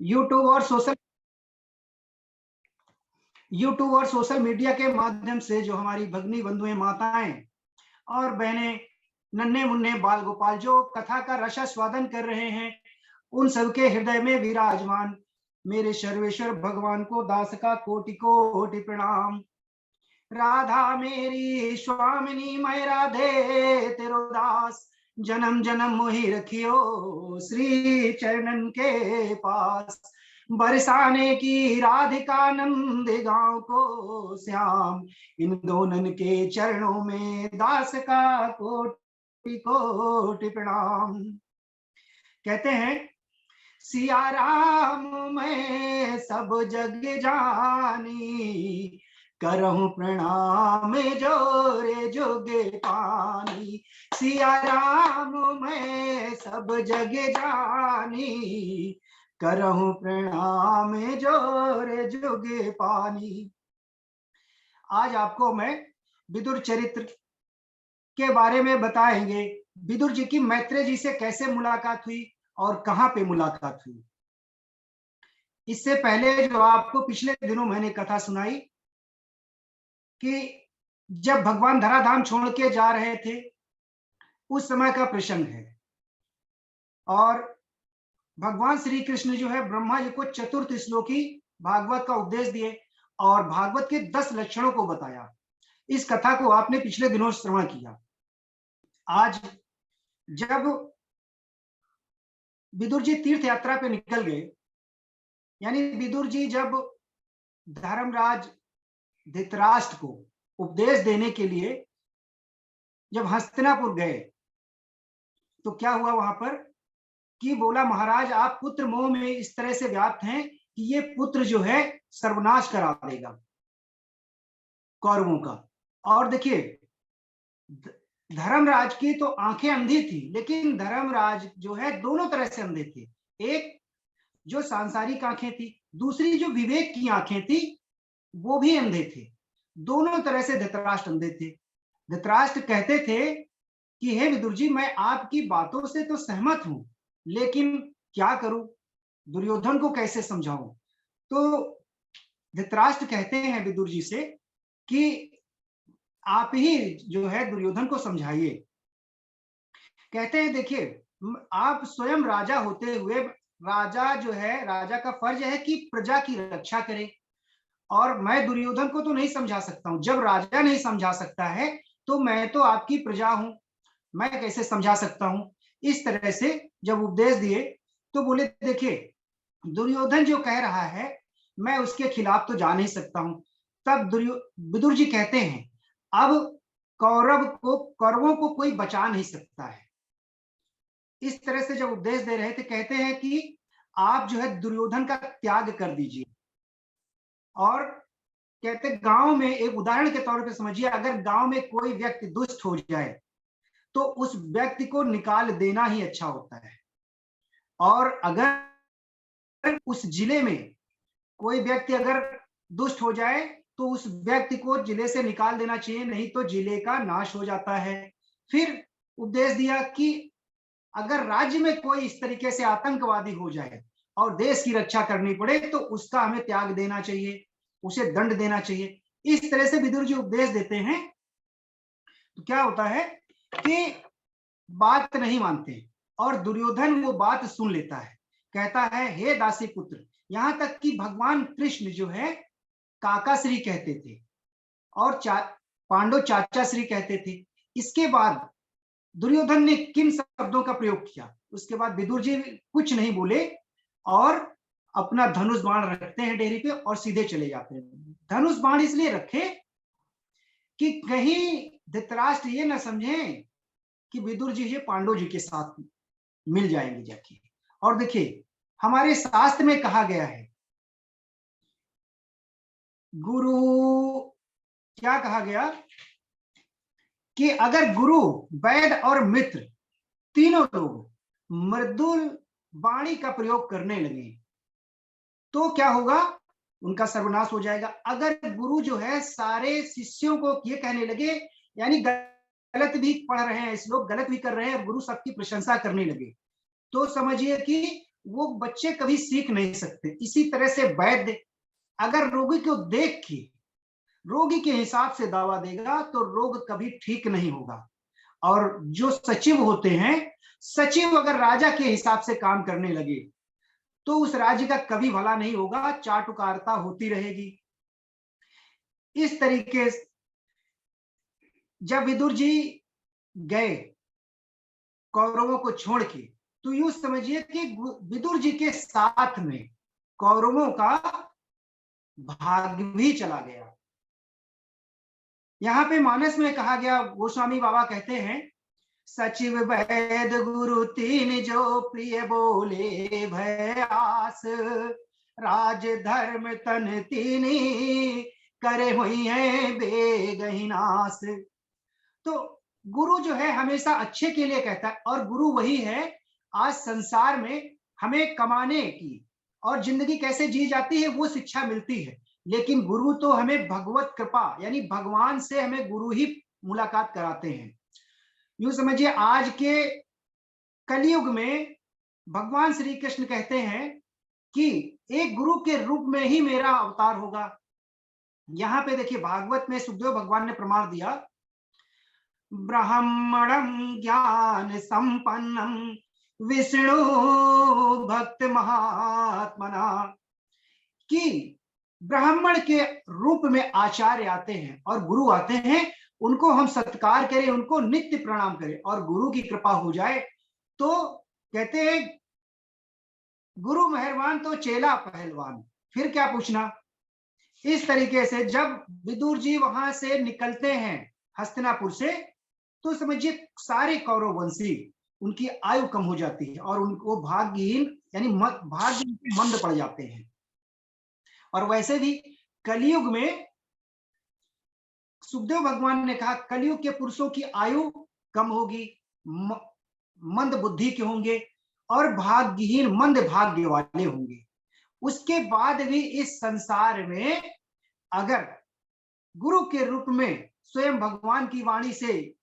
YouTube और social media के माध्यम से जो हमारी भगिनी बंधुएं, माताएं और बहनें, नन्हे मुन्ने बाल गोपाल जो कथा का रसास्वादन कर रहे हैं, उन सबके हृदय में विराजमान मेरे सर्वेश्वर भगवान को दास का कोटि कोटि प्रणाम। राधा मेरी स्वामिनी, मैं राधे तेरो दास, जन्म जन्म मोहि रखियो श्री चरणन के पास। बरसाने की राधिका नंद गांव को श्याम, इन दोनों के चरणों में दास का कोटि कोटि प्रणाम। कहते हैं, सिया राम मैं सब जग जानी, करहूं प्रणाम जोरे जोगे पानी। सिया राम मैं सब जग जानी, करहूं प्रणाम जोरे जोगे पानी। आज आपको मैं विदुर चरित्र के बारे में बताएंगे। विदुर जी की मैत्रेय जी से कैसे मुलाकात हुई और कहां पे मुलाकात हुई। इससे पहले जो आपको पिछले दिनों मैंने कथा सुनाई कि जब भगवान धराधाम छोड़ के जा रहे थे, उस समय का प्रसंग है। और भगवान श्री कृष्ण जो है ब्रह्मा जी को चतुर्थ श्लोकी भागवत का उपदेश दिए और भागवत के 10 लक्षणों को बताया। इस कथा को आपने पिछले दिनों श्रवण किया। आज जब विदुर जी तीर्थ यात्रा पे निकल गए, यानी विदुर जी जब धर्मराज धृतराष्ट्र को उपदेश देने के लिए जब हस्तिनापुर गए, तो क्या हुआ वहां पर कि बोला, महाराज आप पुत्र मोह में इस तरह से व्याप्त हैं कि ये पुत्र जो है सर्वनाश करा देगा कौरवों का। और देखिए, धर्मराज की तो आंखें अंधी थी, लेकिन धर्मराज जो है दोनों तरह से अंधे थे। एक जो सांसारिक आंखें थी, दूसरी जो विवेक की आंखें थी, वो भी अंधे थे। दोनों तरह से धृतराष्ट्र अंधे थे। धृतराष्ट्र कहते थे कि हे विदुर जी, मैं आपकी बातों से तो सहमत हूं, लेकिन क्या करूं, दुर्योधन को कैसे समझाऊं। तो धृतराष्ट्र कहते हैं विदुर जी से कि आप ही जो है दुर्योधन को समझाइए। कहते हैं, देखिए, आप स्वयं राजा होते हुए, राजा जो है, राजा का फर्ज है कि प्रजा की रक्षा करे, और मैं दुर्योधन को तो नहीं समझा सकता हूं। जब राजा नहीं समझा सकता है तो मैं तो आपकी प्रजा हूं, मैं कैसे समझा सकता हूं। इस तरह से जब उपदेश दिए तो बोले, देखिए दुर्योधन जो कह रहा है मैं उसके खिलाफ तो जा नहीं सकता हूं। तब विदुर जी कहते हैं, अब कौरवों को कोई बचा नहीं सकता है। इस तरह से जब उपदेश दे रहे थे, कहते हैं कि आप जो है दुर्योधन का त्याग कर दीजिए। और कहते, गांव में एक उदाहरण के तौर पे समझिए, अगर गांव में कोई व्यक्ति दुष्ट हो जाए तो उस व्यक्ति को निकाल देना ही अच्छा होता है। और अगर उस जिले में कोई व्यक्ति अगर दुष्ट हो जाए तो उस व्यक्ति को जिले से निकाल देना चाहिए, नहीं तो जिले का नाश हो जाता है। फिर उपदेश दिया कि अगर राज्य में कोई इस तरीके से आतंकवादी हो जाए और देश की रक्षा करनी पड़े तो उसका हमें त्याग देना चाहिए, उसे दंड देना चाहिए। इस तरह से विदुर जी उपदेश देते हैं। तो क्या होता है कि बात नहीं मानते और दुर्योधन वो बात सुन लेता है। कहता है, हे दासी पुत्र, यहां तक कि भगवान कृष्ण जो है काका श्री कहते थे और पांडव चाचा श्री कहते थे। इसके बाद दुर्योधन ने किन शब्दों का प्रयोग किया, उसके बाद विदुर जी कुछ नहीं बोले और अपना धनुष बाण रखते हैं डेहरी पे और सीधे चले जाते हैं। धनुष बाण इसलिए रखे कि कहीं धृतराष्ट्र ये ना समझे कि विदुर जी पांडव जी के साथ मिल जाएंगे जाके। और देखिए, हमारे शास्त्र में कहा गया है, गुरु, क्या कहा गया कि अगर गुरु, वैद और मित्र तीनों लोग मृदुल वाणी का प्रयोग करने लगे तो क्या होगा, उनका सर्वनाश हो जाएगा। अगर गुरु जो है सारे शिष्यों को ये कहने लगे, यानी गलत भी पढ़ रहे हैं, इस लोग गलत भी कर रहे हैं और गुरु सबकी प्रशंसा करने लगे, तो समझिए कि वो बच्चे कभी सीख नहीं सकते। इसी तरह से वैद्य अगर रोगी को देख के रोगी के हिसाब से दवा देगा तो रोग कभी ठीक नहीं होगा। और जो सचिव होते हैं, सचिव अगर राजा के हिसाब से काम करने लगे तो उस राज्य का कभी भला नहीं होगा, चाटुकारिता होती रहेगी। इस तरीके से जब विदुर जी गए कौरवों को छोड़ के, तो यूं समझिए कि विदुर जी के साथ में कौरवों का भाग भी चला गया। यहाँ पे मानस में कहा गया, गोस्वामी बाबा कहते हैं, सचिव वैद गुरु तीन जो प्रिय बोले भयास, राज धर्म तन तीनी करे हुई है बेगहिनास। तो गुरु जो है हमेशा अच्छे के लिए कहता है, और गुरु वही है आज संसार में हमें कमाने की और जिंदगी कैसे जी जाती है वो शिक्षा मिलती है। लेकिन गुरु तो हमें भगवत कृपा यानी भगवान से हमें गुरु ही मुलाकात कराते हैं। यूं समझिए आज के कलयुग में भगवान श्री कृष्ण कहते हैं कि एक गुरु के रूप में ही मेरा अवतार होगा। यहाँ पे देखिए भागवत में सुखदेव भगवान ने प्रमाण दिया, ब्राह्मणं ज्ञान संपन्नम विष्णु भक्त महात्मना, कि ब्राह्मण के रूप में आचार्य आते हैं और गुरु आते हैं, उनको हम सत्कार करें, उनको नित्य प्रणाम करें, और गुरु की कृपा हो जाए तो कहते हैं गुरु मेहरबान तो चेला पहलवान, फिर क्या पूछना। इस तरीके से जब विदुर जी वहां से निकलते हैं हस्तिनापुर से, तो समझिए सारे कौरव वंशी उनकी आयु कम हो जाती है और उनको भाग्यहीन यानी भाग्य मंद पड़ जाते हैं। और वैसे भी कलयुग में सुखदेव भगवान ने कहा कलयुग के पुरुषों की आयु कम होगी, मंद बुद्धि के होंगे और भाग्यहीन मंद भाग्य वाले होंगे। उसके बाद भी इस संसार में अगर गुरु के रूप में स्वयं भगवान की वाणी से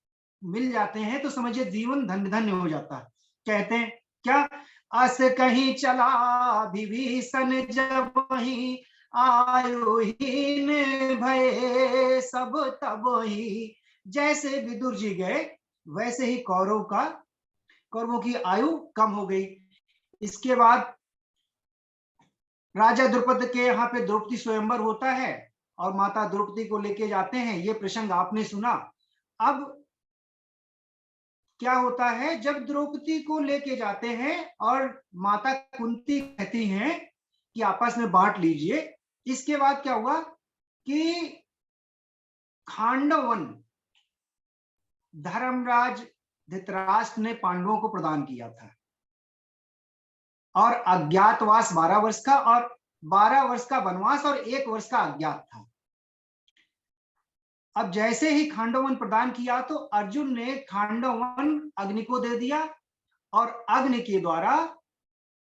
मिल जाते हैं तो समझिए जीवन धन्य धन्य हो जाता है। कहते हैं क्या, अस कहीं चला विभीषण जब वहीं आयुहीन भये सब तब ही। जैसे विदुर जी गए वैसे ही कौरवों की आयु कम हो गई। इसके बाद राजा द्रुपद के यहाँ पे द्रौपदी स्वयंवर होता है और माता द्रौपदी को लेके जाते हैं, ये प्रसंग आपने सुना। अब क्या होता है, जब द्रौपदी को लेके जाते हैं और माता कुंती कहती हैं कि आपस में बांट लीजिए, इसके बाद क्या हुआ कि खांडव वन धर्मराज धृतराष्ट्र ने पांडवों को प्रदान किया था और अज्ञातवास 12 वर्ष का और 12 वर्ष का वनवास और 1 वर्ष का अज्ञात था। अब जैसे ही खांडवन प्रदान किया तो अर्जुन ने खांडवन अग्नि को दे दिया और अग्नि के द्वारा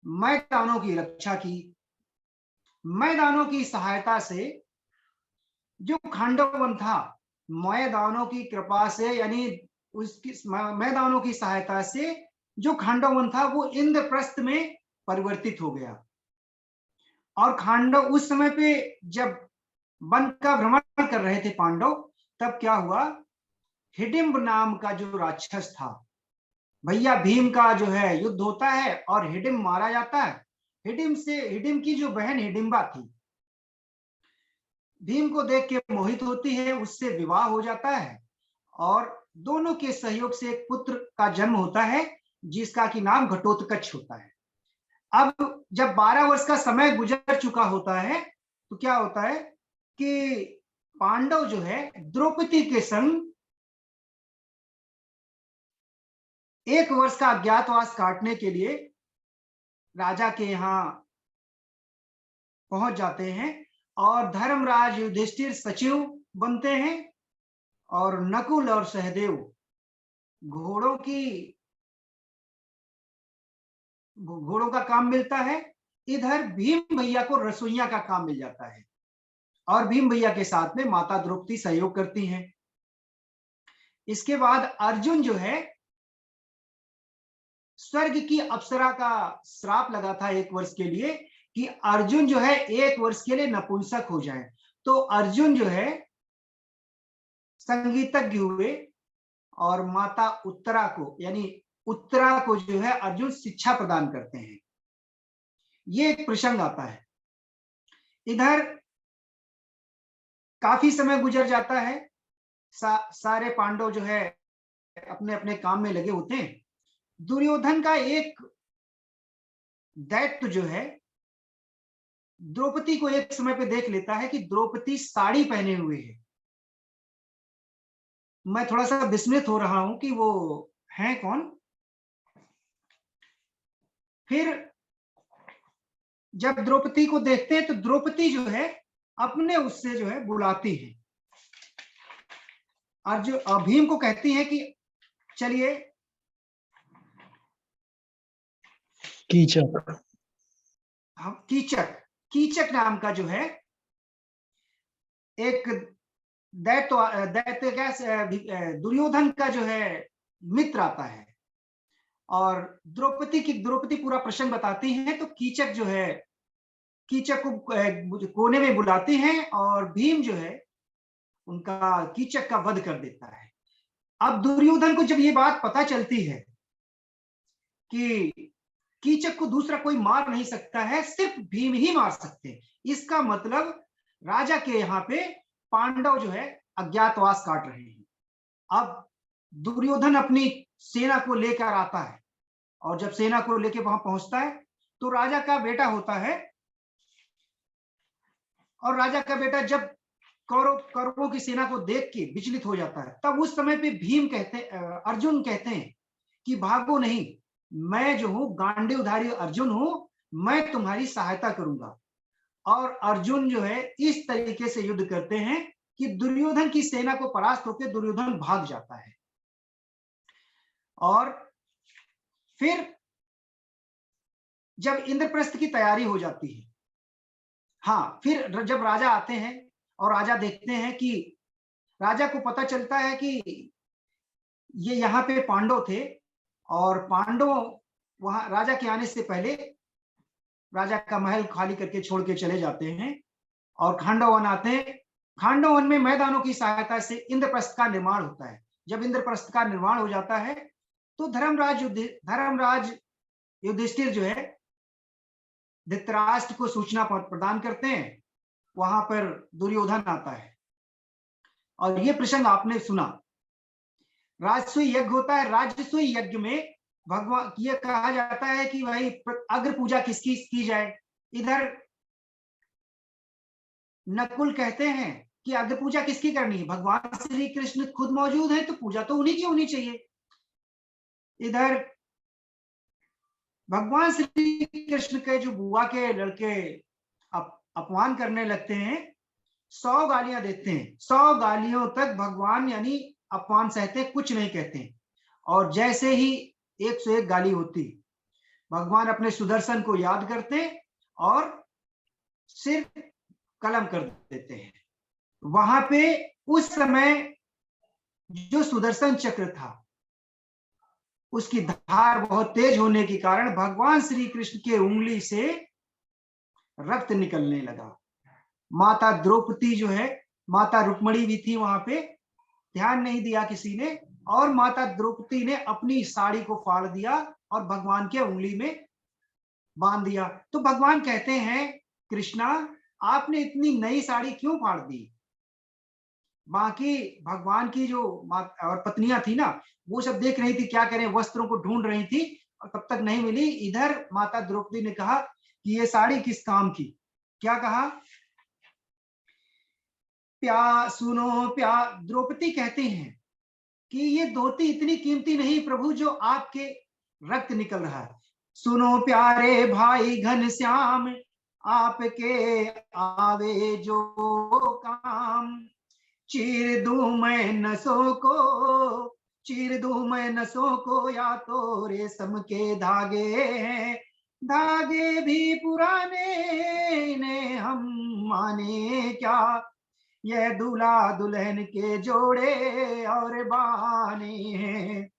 मैदानों की रक्षा की। मैदानों की सहायता से जो खांडवन था, मैदानों की कृपा से यानी उसकी मैदानों की सहायता से जो खांडवन था वो इंद्रप्रस्थ में परिवर्तित हो गया। और खांडव उस समय पे जब वन का भ्रमण कर रहे थे पांडव, तब क्या हुआ, हिडिंब नाम का जो राक्षस था, भैया भीम का जो है युद्ध होता है और हिडिंब मारा जाता है। हिडिंब की जो बहन हिडिंबा थी, भीम को देख के मोहित होती है, उससे विवाह हो जाता है और दोनों के सहयोग से एक पुत्र का जन्म होता है जिसका की नाम घटोत्कच होता है। अब जब 12 वर्ष का समय गुजर चुका होता है तो क्या होता है कि पांडव जो है द्रौपदी के संग 1 वर्ष का अज्ञातवास काटने के लिए राजा के यहां पहुंच जाते हैं और धर्मराज युधिष्ठिर सचिव बनते हैं और नकुल और सहदेव घोड़ों का काम मिलता है। इधर भीम भैया को रसोइया का काम मिल जाता है और भीम भैया के साथ में माता द्रौपदी सहयोग करती हैं। इसके बाद अर्जुन जो है स्वर्ग की अप्सरा का श्राप लगा था 1 वर्ष के लिए कि अर्जुन जो है 1 वर्ष के लिए नपुंसक हो जाए। तो अर्जुन जो है संगीतज्ञ हुए और माता उत्तरा को, यानी उत्तरा को जो है अर्जुन शिक्षा प्रदान करते हैं। ये एक प्रसंग आता है। इधर काफी समय गुजर जाता है, सारे पांडव जो है अपने अपने काम में लगे होते हैं। दुर्योधन का एक दैत्य जो है द्रौपदी को एक समय पे देख लेता है कि द्रौपदी साड़ी पहने हुए है। मैं थोड़ा सा विस्मित हो रहा हूं कि वो है कौन। फिर जब द्रौपदी को देखते हैं तो द्रौपदी जो है अपने उससे जो है बुलाती है, और जो भीम को कहती है कि चलिए। कीचक, हम कीचक नाम का जो है एक दैत्य दुर्योधन का जो है मित्र आता है, और द्रौपदी पूरा प्रसंग बताती है। तो कीचक जो है कीचक को कोने में बुलाते हैं और भीम जो है उनका कीचक का वध कर देता है। अब दुर्योधन को जब ये बात पता चलती है कि कीचक को दूसरा कोई मार नहीं सकता है, सिर्फ भीम ही मार सकते हैं, इसका मतलब राजा के यहाँ पे पांडव जो है अज्ञातवास काट रहे हैं। अब दुर्योधन अपनी सेना को लेकर आता है, और जब सेना को लेकर वहां पहुंचता है तो राजा का बेटा होता है, और राजा का बेटा जब कौरवों की सेना को देख के विचलित हो जाता है, तब उस समय पे अर्जुन कहते हैं कि भागो नहीं, मैं जो हूं गांडीवधारी अर्जुन हूं, मैं तुम्हारी सहायता करूंगा। और अर्जुन जो है इस तरीके से युद्ध करते हैं कि दुर्योधन की सेना को परास्त होकर दुर्योधन भाग जाता है। और फिर जब इंद्रप्रस्थ की तैयारी हो जाती है, हाँ, फिर जब राजा आते हैं और राजा देखते हैं कि राजा को पता चलता है कि ये यहाँ पे पांडव थे, और पांडव वहां राजा के आने से पहले राजा का महल खाली करके छोड़ के चले जाते हैं, और खांडवन आते हैं। खांडवन में मैदानों की सहायता से इंद्रप्रस्थ का निर्माण होता है। जब इंद्रप्रस्थ का निर्माण हो जाता है तो धर्मराज युधिष्ठिर जो है धृतराष्ट्र को सूचना प्रदान करते हैं। वहां पर दुर्योधन आता है, और ये प्रसंग आपने सुना। राजसूय यज्ञ होता है। राजसूय यज्ञ में भगवान ये कहा जाता है कि भाई अग्र पूजा किसकी की जाए। इधर नकुल कहते हैं कि अग्र पूजा किसकी करनी है, भगवान श्री कृष्ण खुद मौजूद है तो पूजा तो उन्हीं की होनी चाहिए। इधर भगवान श्री कृष्ण के जो बुआ के लड़के अपमान करने लगते हैं, 100 गालियां देते हैं। 100 गालियों तक भगवान यानी अपमान सहते, कुछ नहीं कहते। और जैसे ही 101 गाली होती, भगवान अपने सुदर्शन को याद करते और सिर कलम कर देते हैं। वहां पे उस समय जो सुदर्शन चक्र था उसकी धार बहुत तेज होने के कारण भगवान श्री कृष्ण के उंगली से रक्त निकलने लगा। माता द्रौपदी जो है, माता रुक्मणी भी थी वहां पे, ध्यान नहीं दिया किसी ने, और माता द्रौपदी ने अपनी साड़ी को फाड़ दिया और भगवान के उंगली में बांध दिया। तो भगवान कहते हैं, कृष्णा आपने इतनी नई साड़ी क्यों फाड़ दी। बाकी भगवान की जो और पत्नियां थी ना, वो सब देख रही थी, क्या करें, वस्त्रों को ढूंढ रही थी, और तब तक नहीं मिली। इधर माता द्रौपदी ने कहा कि ये साड़ी किस काम की। क्या कहा, द्रौपदी कहती हैं कि ये धोती इतनी कीमती नहीं प्रभु जो आपके रक्त निकल रहा है। सुनो प्यारे भाई घनश्याम, आपके आवे जो काम, चीर दूं मैं नसों को, या तो रेशम के धागे हैं, धागे भी पुराने ने हम माने क्या, यह दूल्हा दुल्हन के जोड़े और बाने हैं।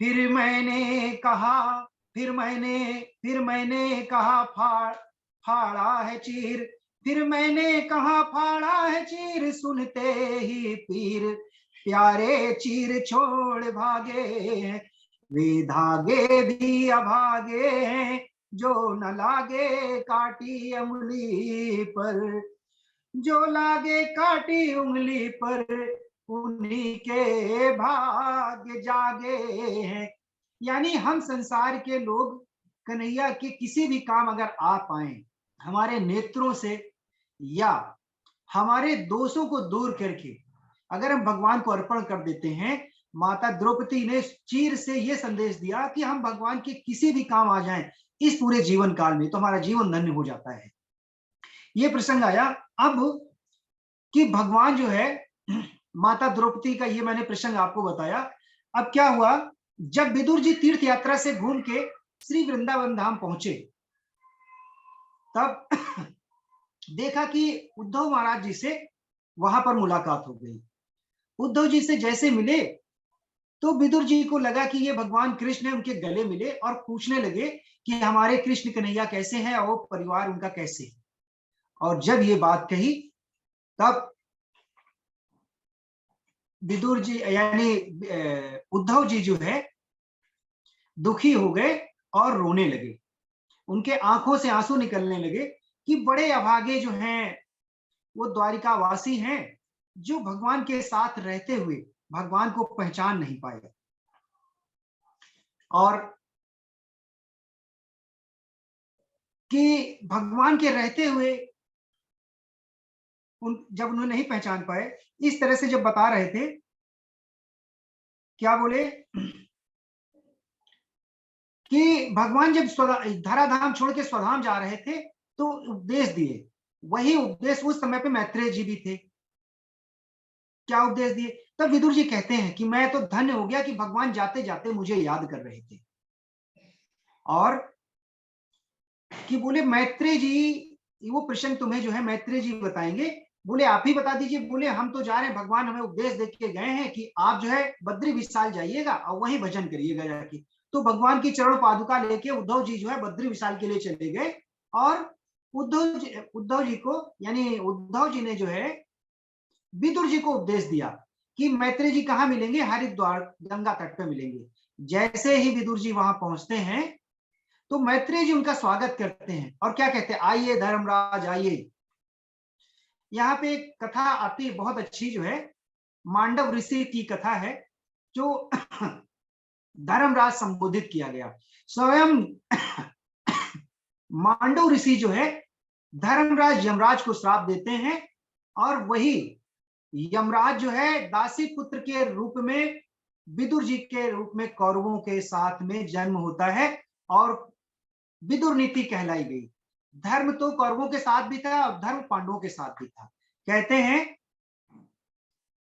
फिर मैंने कहा फिर मैंने कहा फाड़ा है चीर, फिर मैंने कहा फाड़ा है चीर, सुनते ही पीर प्यारे चीर छोड़ भागे हैं, वे धागे भी अभागे हैं, जो न लागे काटी उंगली पर, जो लागे काटी उंगली पर, उन्हीं के भाग्य जागे हैं। यानी हम संसार के लोग कन्हैया के किसी भी काम अगर आ पाए हमारे नेत्रों से, या हमारे दोषों को दूर करके अगर हम भगवान को अर्पण कर देते हैं, माता द्रौपदी ने चीर से यह संदेश दिया कि हम भगवान के किसी भी काम आ जाएं इस पूरे जीवन काल में, तो हमारा जीवन धन्य हो जाता है। ये प्रसंग आया अब कि भगवान जो है, माता द्रौपदी का ये मैंने प्रसंग आपको बताया। अब क्या हुआ, जब विदुर जी तीर्थ यात्रा से घूम के श्री वृंदावन धाम पहुंचे, तब देखा कि उद्धव महाराज जी से वहां पर मुलाकात हो गई। उद्धव जी से जैसे मिले तो विदुर जी को लगा कि ये भगवान कृष्ण है, उनके गले मिले और पूछने लगे कि हमारे कृष्ण कन्हैया कैसे हैं और परिवार उनका कैसे है। और जब ये बात कही तब विदुर जी यानी उद्धव जी जो है दुखी हो गए और रोने लगे। उनके आंखों से आंसू निकलने लगे कि बड़े अभागे जो हैं वो द्वारिका वासी हैं, जो भगवान के साथ रहते हुए भगवान को पहचान नहीं पाए। और कि भगवान के रहते हुए जब उन्होंने नहीं पहचान पाए, इस तरह से जब बता रहे थे, क्या बोले कि भगवान जब धराधाम छोड़ के स्वधाम जा रहे थे तो उपदेश दिए। वही उपदेश उस समय पे मैत्रेय जी भी थे। क्या उपदेश दिए? तब विदुर जी कहते हैं कि मैं तो धन्य हो गया कि भगवान जाते जाते मुझे याद कर रहे थे। और कि बोले मैत्रेय जी, वो प्रसंग तुम्हें जो है मैत्रेय जी बताएंगे। बोले आप ही बता दीजिए। बोले हम तो जा रहे हैं, भगवान हमें उपदेश दे के गए हैं कि आप जो है बद्री विशाल जाइएगा और वहीं भजन करिएगा जाके। तो भगवान की चरण पादुका लेके उद्धव जी जो है बद्री विशाल के लिए चले गए। और उद्धव जी को यानी उद्धव जी ने जो है विदुर जी को उपदेश दिया कि मैत्रेय जी कहाँ मिलेंगे? हरिद्वार गंगा तट पे मिलेंगे। जैसे ही विदुर जी वहां पहुंचते हैं तो मैत्रेय जी उनका स्वागत करते हैं और क्या कहते हैं, आइए धर्मराज आइए। यहाँ पे एक कथा आती है बहुत अच्छी, जो है मांडव ऋषि की कथा है, जो धर्मराज संबोधित किया गया। स्वयं मांडव ऋषि जो है धर्मराज यमराज को श्राप देते हैं, और वही यमराज जो है दासी पुत्र के रूप में विदुर जी के रूप में कौरवों के साथ में जन्म होता है और विदुर नीति कहलाई गई। धर्म तो कौरवों के साथ भी था और धर्म पांडवों के साथ भी था। कहते हैं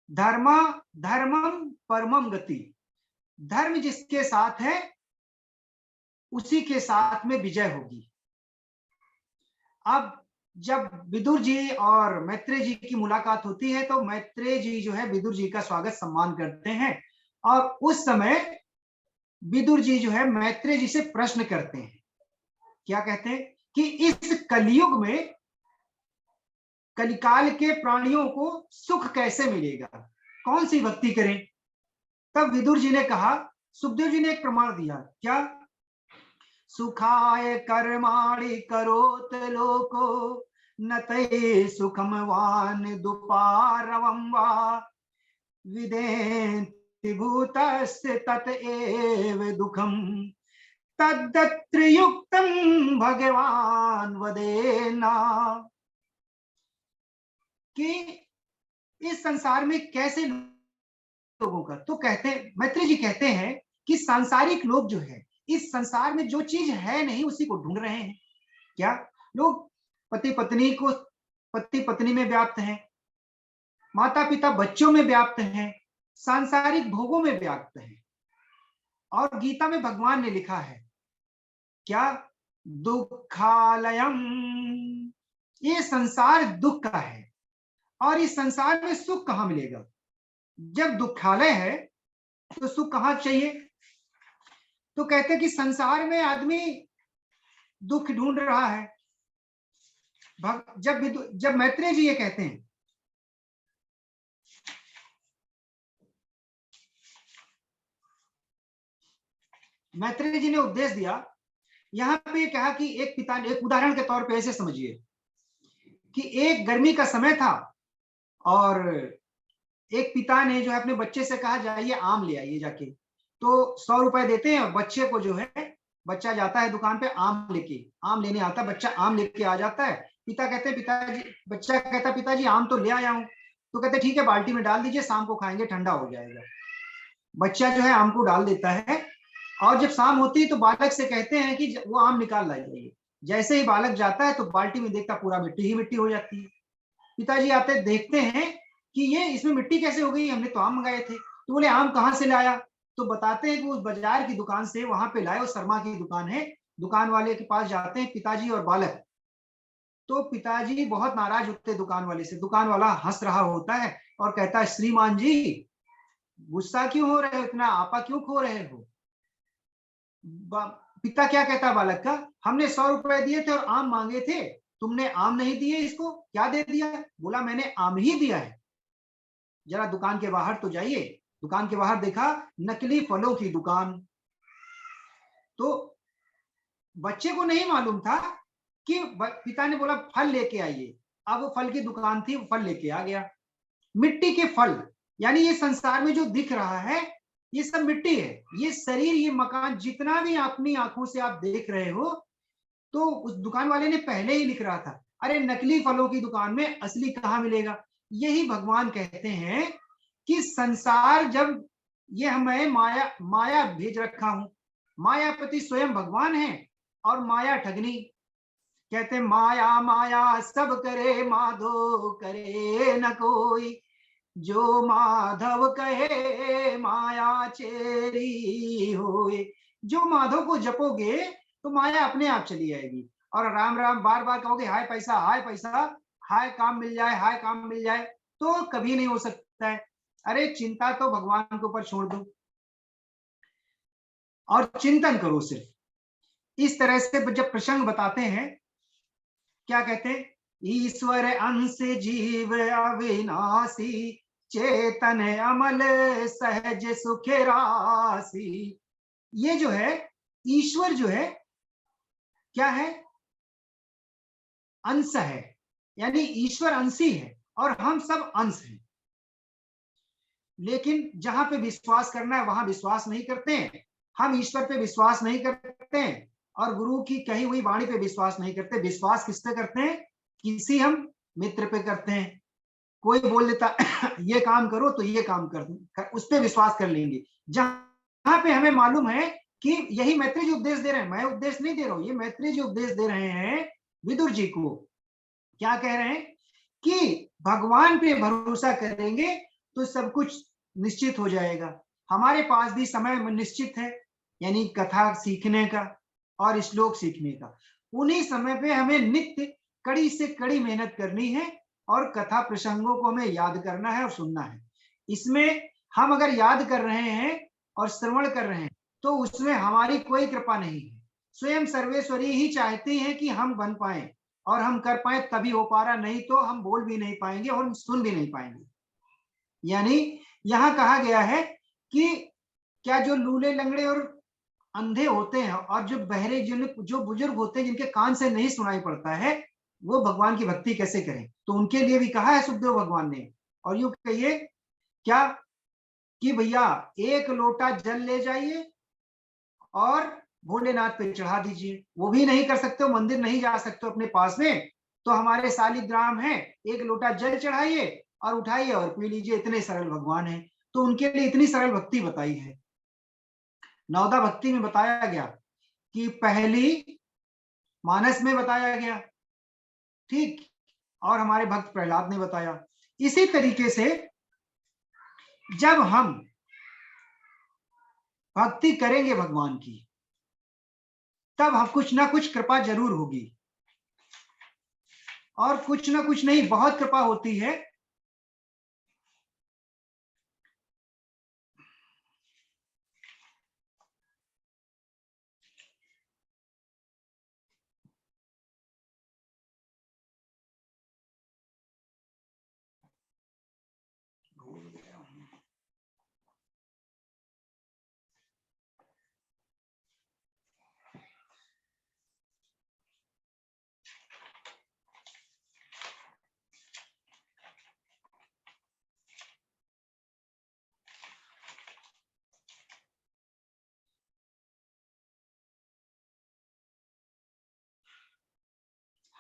धर्मम परमम गति, धर्म जिसके साथ है उसी के साथ में विजय होगी। अब जब विदुर जी और मैत्रेय जी की मुलाकात होती है तो मैत्रेय जी जो है विदुर जी का स्वागत सम्मान करते हैं, और उस समय विदुर जी जो है मैत्रेय जी से प्रश्न करते हैं। क्या कहते हैं कि इस कलयुग में कलिकाल के प्राणियों को सुख कैसे मिलेगा, कौन सी भक्ति करें? तब विदुर जी ने कहा, सुखदेव जी ने एक प्रमाण दिया। क्या? सुखाय कर्माणि करोत लोको नते सुखम वान दुपारवं वा विदेन्ति भूतस्य तत एव दुखम तद्दत्र युक्तम भगवान वदेना। कि इस संसार में कैसे लोगों का, तो कहते हैं मैत्रेय जी कहते हैं कि सांसारिक लोग जो है इस संसार में जो चीज है नहीं उसी को ढूंढ रहे हैं। क्या? लोग पति पत्नी में व्याप्त हैं, माता पिता बच्चों में व्याप्त हैं, सांसारिक भोगों में व्याप्त हैं। और गीता में भगवान ने लिखा है क्या? दुखालयम, ये संसार दुख का है और इस संसार में सुख कहां मिलेगा? जब दुखालय है तो सुख कहां चाहिए? तो कहते कि संसार में आदमी दुख ढूंढ रहा है। जब मैत्रेय जी ये कहते हैं, मैत्रेय जी ने उपदेश दिया, यहां पे कहा कि एक पिता ने, एक उदाहरण के तौर पे ऐसे समझिए कि एक गर्मी का समय था और एक पिता ने जो है अपने बच्चे से कहा जाइए आम ले आइए जाके। तो 100 रुपए देते हैं, बच्चे को जो है, बच्चा जाता है दुकान पे आम लेके, आम लेने आता, बच्चा आम लेके आ जाता है। पिता कहते हैं पिताजी, बच्चा कहता है पिताजी आम तो ले आया हूं। तो कहते ठीक है बाल्टी में डाल दीजिए, शाम को खाएंगे, ठंडा हो जाएगा। बच्चा जो है आम को डाल देता है और जब शाम होती है तो बालक से कहते हैं कि वो आम निकाल लाइए। जैसे ही बालक जाता है तो बाल्टी में देखता पूरा मिट्टी ही मिट्टी हो जाती है। पिताजी आते देखते हैं कि ये इसमें मिट्टी कैसे हो गई, हमने तो आम मंगाए थे। तो बोले आम कहाँ से लाया? तो बताते हैं कि उस बाजार की दुकान से वहां पे लाए, उस शर्मा की दुकान है, दुकान वाले के पास जाते हैं पिताजी और बालक। तो पिताजी बहुत नाराज होते हैं दुकान वाले से। दुकान वाला हंस रहा होता है और कहता है श्रीमान जी गुस्सा क्यों हो रहे हो, इतना आपा क्यों खो रहे हो? पिता क्या कहता है बालक का, हमने 100 रुपए दिए थे और आम मांगे थे, तुमने आम नहीं दिए, इसको क्या दे दिया? बोला मैंने आम ही दिया है। जरा दुकान के बाहर तो जाइए। दुकान के बाहर देखा नकली फलों की दुकान। तो बच्चे को नहीं मालूम था कि पिता ने बोला फल लेके आइए। अब वो फल की दुकान थी, वो फल लेके आ गया। मिट्टी के फल, यानी ये संसार में जो दिख रहा है ये सब मिट्टी है। ये शरीर, ये मकान, जितना भी अपनी आंखों से आप देख रहे हो, तो उस दुकान वाले ने पहले ही लिख रहा था, अरे नकली फलों की दुकान में असली कहां मिलेगा। यही भगवान कहते हैं कि संसार जब ये हमें माया माया भेज रखा हूं, मायापति स्वयं भगवान है और माया ठगनी। कहते माया माया सब करे माधो करे न कोई, जो माधव कहे माया चेरी होए। जो माधव को जपोगे तो माया अपने आप चली आएगी। और राम राम बार बार कहोगे हाय पैसा हाय पैसा, हाय काम मिल जाए हाय काम मिल जाए, तो कभी नहीं हो सकता है। अरे चिंता तो भगवान के ऊपर छोड़ दो और चिंतन करो सिर्फ। इस तरह से जब प्रसंग बताते हैं, क्या कहते हैं, ईश्वर अंश जीव अविनाशी, चेतन अमल सहज सुख राशि। ये जो है ईश्वर जो है क्या है, अंश है, यानी ईश्वर अंशी है और हम सब अंश हैं। लेकिन जहां पे विश्वास करना है वहां विश्वास नहीं करते हैं। हम ईश्वर पे विश्वास नहीं करते हैं और गुरु की कही हुई वाणी पे विश्वास नहीं करते। विश्वास किस पे करते हैं? किसी हम मित्र पे करते हैं। कोई बोल देता ये काम करो तो ये काम कर उस पर विश्वास कर लेंगे। जहां पे हमें मालूम है कि यही मैत्रेय जी उपदेश दे रहे हैं, मैं उपदेश नहीं दे रहा हूं, ये मैत्रेय जी उपदेश दे रहे हैं विदुर जी को। क्या कह रहे हैं कि भगवान पे भरोसा करेंगे तो सब कुछ निश्चित हो जाएगा। हमारे पास भी समय निश्चित है, यानी कथा सीखने का और श्लोक सीखने का। उन्हीं समय पे हमें नित्य कड़ी से कड़ी मेहनत करनी है और कथा प्रसंगों को हमें याद करना है और सुनना है। इसमें हम अगर याद कर रहे हैं और श्रवण कर रहे हैं तो उसमें हमारी कोई कृपा नहीं है। स्वयं सर्वेश्वरी ही चाहती है कि हम बन पाए और हम कर पाए, तभी हो पा रहा, नहीं तो हम बोल भी नहीं पाएंगे और हम सुन भी नहीं पाएंगे। यानी यहां कहा गया है कि क्या जो लूले लंगड़े और अंधे होते हैं और जो बहरे, जो बुजुर्ग होते हैं जिनके कान से नहीं सुनाई पड़ता है, वो भगवान की भक्ति कैसे करें? तो उनके लिए भी कहा है सुखदेव भगवान ने। और यूं कहिए क्या कि भैया एक लोटा जल ले जाइए और भोलेनाथ पे चढ़ा दीजिए। वो भी नहीं कर सकते हो, मंदिर नहीं जा सकते हो अपने पास में, तो हमारे शालिग्राम है, एक लोटा जल चढ़ाइए और उठाइए और पी लीजिए। इतने सरल भगवान है, तो उनके लिए इतनी सरल भक्ति बताई है। नवदा भक्ति में बताया गया कि पहली मानस में बताया गया, ठीक, और हमारे भक्त प्रहलाद ने बताया। इसी तरीके से जब हम भक्ति करेंगे भगवान की, तब हम कुछ ना कुछ कृपा जरूर होगी। और कुछ ना कुछ नहीं, बहुत कृपा होती है।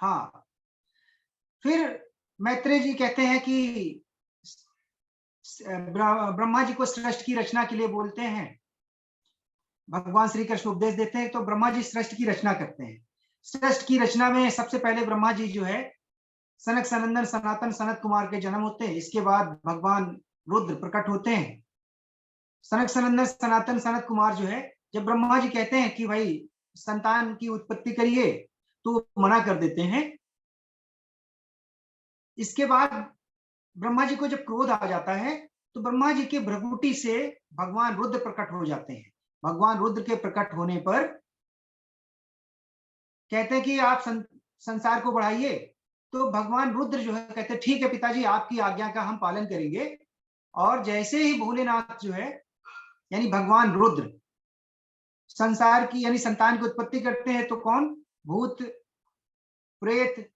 हाँ, फिर मैत्रेय जी कहते हैं कि ब्रह्मा जी को सृष्टि की रचना के लिए बोलते हैं। भगवान श्री कृष्ण उपदेश देते हैं तो ब्रह्मा जी सृष्टि की रचना करते हैं। सृष्टि की रचना में सबसे पहले ब्रह्मा जी जो है सनक सनंदन सनातन सनत कुमार के जन्म होते हैं। इसके बाद भगवान रुद्र प्रकट होते हैं। सनक सनंदन सनातन सनत कुमार जो है, जब ब्रह्मा जी कहते हैं कि भाई संतान की उत्पत्ति करिए तो मना कर देते हैं। इसके बाद ब्रह्मा जी को जब क्रोध आ जाता है तो ब्रह्मा जी के भ्रकुटी से भगवान रुद्र प्रकट हो जाते हैं। भगवान रुद्र के प्रकट होने पर कहते हैं कि आप संसार को बढ़ाइए। तो भगवान रुद्र जो है कहते हैं ठीक है पिताजी, आपकी आज्ञा का हम पालन करेंगे। और जैसे ही भोलेनाथ जो है यानी भगवान रुद्र संसार की यानी संतान की उत्पत्ति करते हैं तो कौन, भूत प्रेत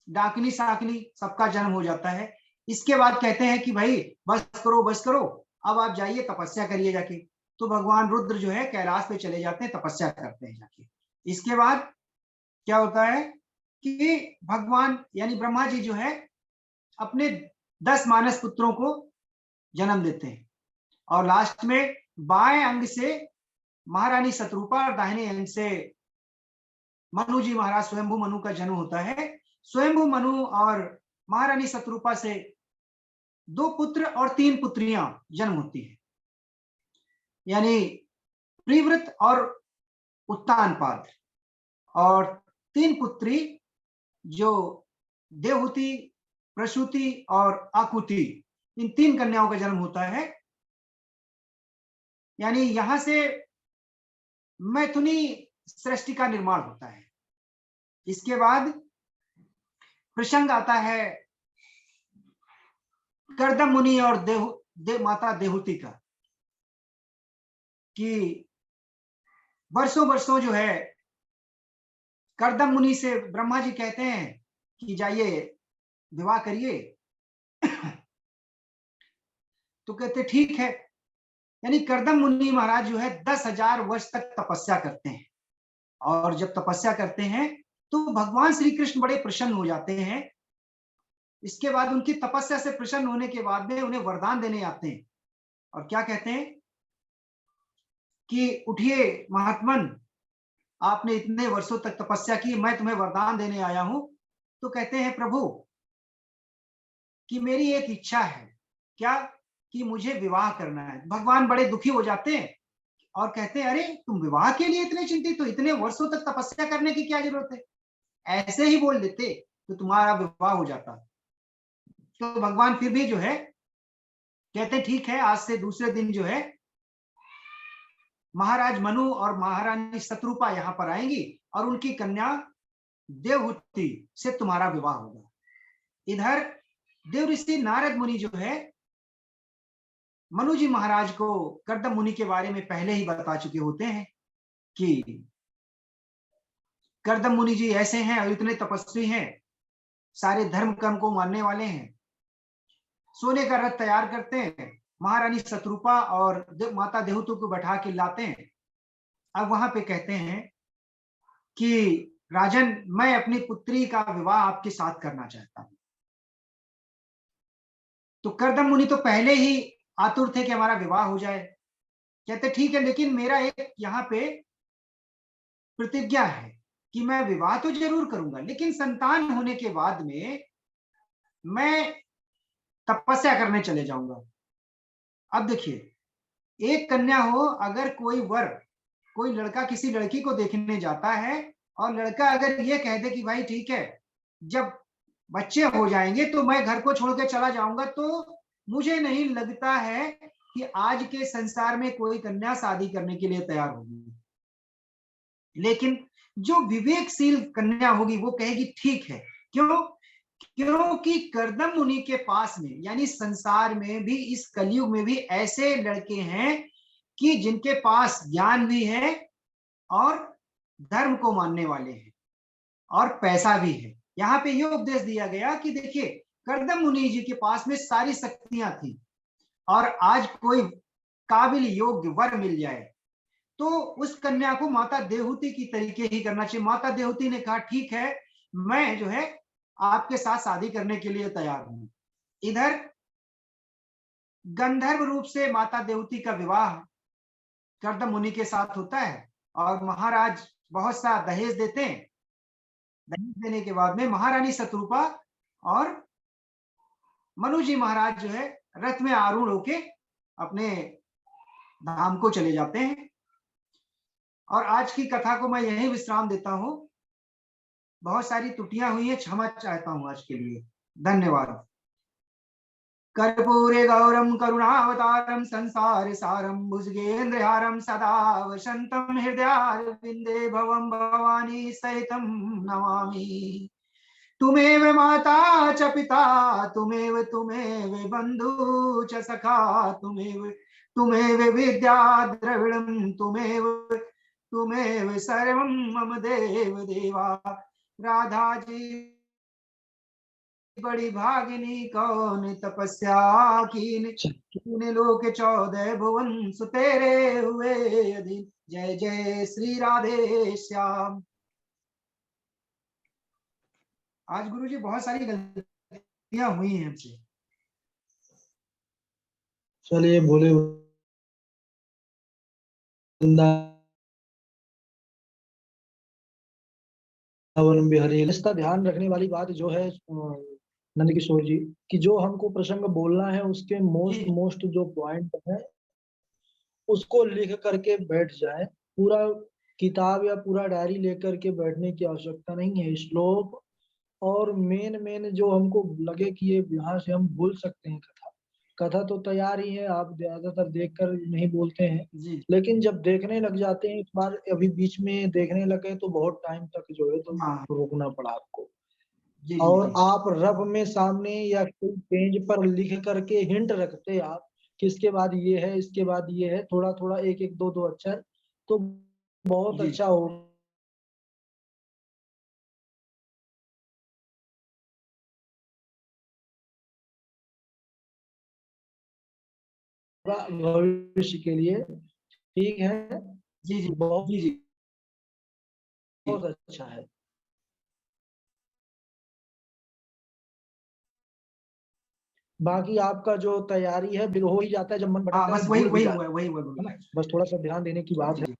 डाकनी साकनी सबका जन्म हो जाता है। इसके बाद कहते हैं कि भाई बस करो, अब आप जाइए तपस्या करिए जाके। तो भगवान रुद्र जो है कैलाश पे चले जाते हैं, तपस्या करते हैं जाके। इसके बाद क्या होता है कि भगवान यानी ब्रह्मा जी जो है अपने 10 मानस पुत्रों को जन्म देते हैं और लास्ट में बाएं अंग से महारानी शत्रुपा और दाहिने अंग से मनु जी महाराज स्वयंभू मनु का जन्म होता है। स्वयंभू मनु और महारानी शत्रुपा से 2 पुत्र और 3 पुत्रियां जन्म होती है, यानी प्रिव्रत और उत्तानपाद। और 3 पुत्री जो देवहूति, प्रसूति और आकुति, इन 3 कन्याओं का जन्म होता है। यानी यहां से मैथुनी सृष्टि का निर्माण होता है। इसके बाद प्रसंग आता है कर्दम मुनि और माता देवहूति का, कि वर्षों वर्षों जो है कर्दम मुनि से ब्रह्मा जी कहते हैं कि जाइए विवाह करिए। तो कहते ठीक है। यानी कर्दम मुनि महाराज जो है 10,000 वर्ष तक तपस्या करते हैं। और जब तपस्या करते हैं तो भगवान श्री कृष्ण बड़े प्रसन्न हो जाते हैं। इसके बाद उनकी तपस्या से प्रसन्न होने के बाद में उन्हें वरदान देने आते हैं और क्या कहते हैं कि उठिए महात्मन, आपने इतने वर्षों तक तपस्या की, मैं तुम्हें वरदान देने आया हूं। तो कहते हैं प्रभु कि मेरी एक इच्छा है, क्या, कि मुझे विवाह करना है। भगवान बड़े दुखी हो जाते हैं और कहते हैं अरे तुम विवाह के लिए इतने चिंतित, तो इतने वर्षों तक तपस्या करने की क्या जरूरत है, ऐसे ही बोल देते तो तुम्हारा विवाह हो जाता। तो भगवान फिर भी जो है कहते ठीक है, आज से दूसरे दिन जो है महाराज मनु और महारानी शत्रुपा यहाँ पर आएंगी और उनकी कन्या देवहूति से तुम्हारा विवाह होगा। इधर देव ऋषि नारद मुनि जो है मनु जी महाराज को कर्दम मुनि के बारे में पहले ही बता चुके होते हैं कि कर्दम मुनि जी ऐसे हैं और इतने तपस्वी हैं, सारे धर्म कर्म को मानने वाले हैं। सोने का रथ तैयार करते हैं, महारानी शत्रुपा और माता देवहूति को बैठा के लाते हैं। अब वहां पे कहते हैं कि राजन, मैं अपनी पुत्री का विवाह आपके साथ करना चाहता हूं। तो कर्दम मुनि तो पहले ही आतुर थे कि हमारा विवाह हो जाए। कहते ठीक है, लेकिन मेरा एक यहाँ पे प्रतिज्ञा है कि मैं विवाह तो जरूर करूंगा, लेकिन संतान होने के बाद में मैं तपस्या करने चले जाऊंगा। अब देखिए, एक कन्या हो, अगर कोई वर, कोई लड़का किसी लड़की को देखने जाता है और लड़का अगर ये कह दे कि भाई ठीक है, जब बच्चे हो जाएंगे तो मैं घर को छोड़ के चला जाऊंगा, तो मुझे नहीं लगता है कि आज के संसार में कोई कन्या शादी करने के लिए तैयार होगी। लेकिन जो विवेकशील कन्या होगी वो कहेगी ठीक है। क्यों? क्योंकि कर्दम मुनि के पास में यानी संसार में भी, इस कलयुग में भी ऐसे लड़के हैं कि जिनके पास ज्ञान भी है और धर्म को मानने वाले हैं और पैसा भी है। यहाँ पे ये उपदेश दिया गया कि देखिए, कर्दम मुनि जी के पास में सारी शक्तियां थी और आज कोई काबिल योग्य वर मिल जाए तो उस कन्या को माता देवहूति की तरीके ही करना चाहिए। माता देवहूति ने कहा ठीक है, मैं जो है आपके साथ शादी करने के लिए तैयार हूं। इधर गंधर्व रूप से माता देवती का विवाह कर्दम मुनि के साथ होता है और महाराज बहुत सा दहेज देते हैं। दहेज देने के बाद में महारानी शत्रुपा और मनु जी महाराज जो है रथ में आरूढ़ होके अपने धाम को चले जाते हैं। और आज की कथा को मैं यही विश्राम देता हूं। बहुत सारी त्रुटियां हुई है, क्षमा चाहता हूं आज के लिए। धन्यवाद। कर्पूरे गौरम करुणावतारम संसार सारम भुजगेन्द्रहारम सदा वसंतम हृदयारविंदे भवम भवानी सहितम नमामि। तुमेव माता च पिता तुमेव बंधु च सखा तुमेव विद्या द्रविड़म तुमेव सर्वं मम देव देवा। राधा जी बड़ी भागिनी कौन तपस्या कीन लोक 14 भुवन सुतेरे हुए अधीन। जय जय श्री राधे श्याम। आज गुरु जी बहुत सारी गलतियां हुई हैं हमसे। चलिए बोले बिहारी। इसका ध्यान रखने वाली बात जो है नंद किशोर जी कि जो हमको प्रसंग बोलना है उसके मोस्ट जो पॉइंट है उसको लिख करके बैठ जाए। पूरा किताब या पूरा डायरी लेकर के बैठने की आवश्यकता नहीं है। श्लोक और मेन जो हमको लगे कि ये यहाँ से हम बोल सकते हैं। कथा तो तैयार ही है, आप ज्यादातर देखकर नहीं बोलते हैं, जी लेकिन जब देखने लग जाते हैं, इस बार अभी बीच में देखने लगे तो बहुत टाइम तक जो है तो हाँ रोकना पड़ा आपको। जी जी और जी आप रफ में सामने या कोई पेज पर लिख करके हिंट रखते आप कि इसके बाद ये है, इसके बाद ये है, थोड़ा थोड़ा एक एक दो दो अक्षर, तो बहुत जी अच्छा होगा भविष्य के लिए। ठीक है, जी जी बहुत जी जी बहुत अच्छा है। बाकी आपका जो तैयारी है बिल हो ही जाता है, जब मन हाँ भटकता है बस वही भूल भी वही जाता हुआ है, वही हुआ है गुरु ना। जी। बस थोड़ा सा ध्यान देने की बात जी है।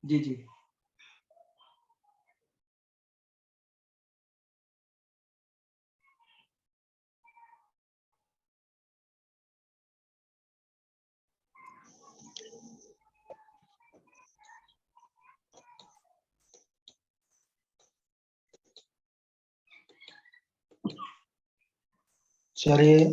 जी जी जी। चलिए